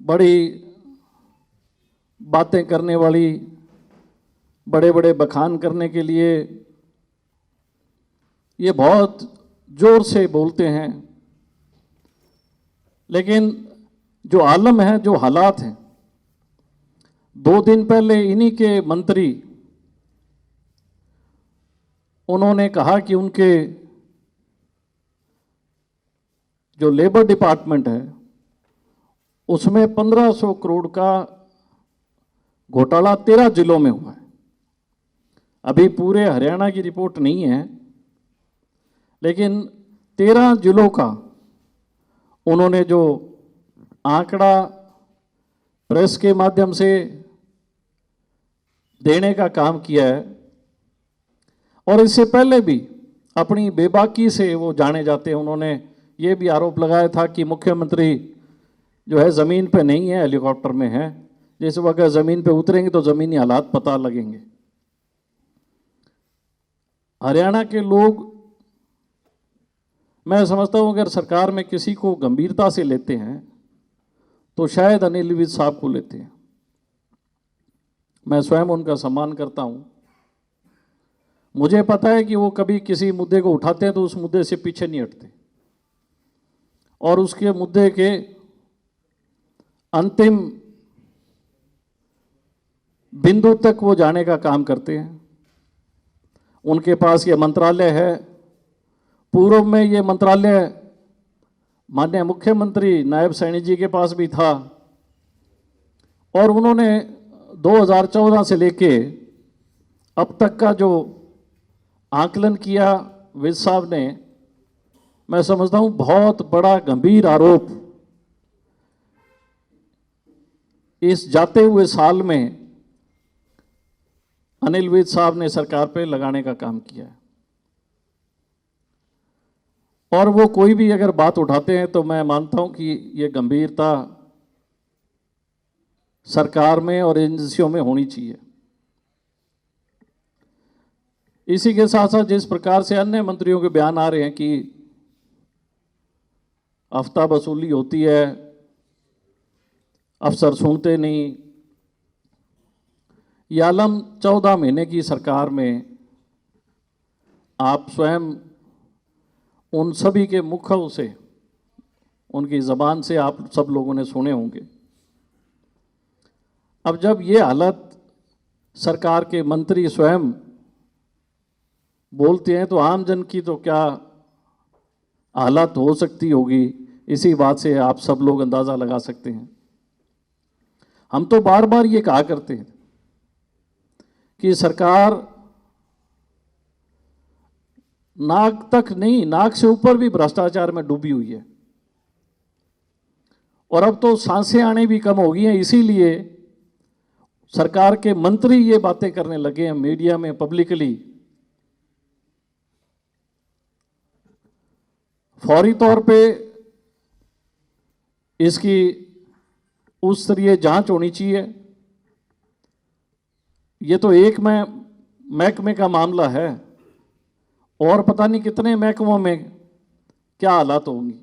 बड़ी बातें करने वाली, बड़े बड़े बखान करने के लिए ये बहुत जोर से बोलते हैं, लेकिन जो आलम है, जो हालात हैं, 2 दिन पहले इन्हीं के मंत्री उन्होंने कहा कि उनके जो लेबर डिपार्टमेंट है उसमें 1500 करोड़ का घोटाला 13 जिलों में हुआ है। अभी पूरे हरियाणा की रिपोर्ट नहीं है, लेकिन 13 जिलों का उन्होंने जो आंकड़ा प्रेस के माध्यम से देने का काम किया है, और इससे पहले भी अपनी बेबाकी से वो जाने जाते हैं। उन्होंने ये भी आरोप लगाया था कि मुख्यमंत्री जो है ज़मीन पे नहीं है, हेलीकॉप्टर में है। जैसे वो अगर ज़मीन पे उतरेंगे तो ज़मीनी हालात पता लगेंगे। हरियाणा के लोग, मैं समझता हूँ अगर सरकार में किसी को गंभीरता से लेते हैं तो शायद अनिल विज साहब को लेते हैं। मैं स्वयं उनका सम्मान करता हूँ। मुझे पता है कि वो कभी किसी मुद्दे को उठाते हैं तो उस मुद्दे से पीछे नहीं हटते, और उसके मुद्दे के अंतिम बिंदु तक वो जाने का काम करते हैं। उनके पास ये मंत्रालय है, पूर्व में ये मंत्रालय माननीय मुख्यमंत्री नायब सैनी जी के पास भी था, और उन्होंने 2014 से लेके अब तक का जो आकलन किया विज साहब ने, मैं समझता हूँ बहुत बड़ा गंभीर आरोप इस जाते हुए साल में अनिल विज साहब ने सरकार पे लगाने का काम किया है। और वो कोई भी अगर बात उठाते हैं तो मैं मानता हूं कि ये गंभीरता सरकार में और एजेंसियों में होनी चाहिए। इसी के साथ साथ जिस प्रकार से अन्य मंत्रियों के बयान आ रहे हैं कि हफ्ता वसूली होती है, अफसर सुनते नहीं, ये आलम 14 महीने की सरकार में आप स्वयं उन सभी के मुखों से, उनकी ज़बान से आप सब लोगों ने सुने होंगे। अब जब ये हालत सरकार के मंत्री स्वयं बोलते हैं तो आम जन की तो क्या हालत हो सकती होगी, इसी बात से आप सब लोग अंदाज़ा लगा सकते हैं। हम तो बार बार ये कहा करते हैं कि सरकार नाक तक नहीं, नाक से ऊपर भी भ्रष्टाचार में डूबी हुई है, और अब तो सांसें आने भी कम हो गई हैं। इसीलिए सरकार के मंत्री ये बातें करने लगे हैं मीडिया में, पब्लिकली। फौरी तौर पे इसकी उस स्तरीय जांच होनी चाहिए। ये तो एक महकमे का मामला है, और पता नहीं कितने महकमों में क्या हालात होंगी।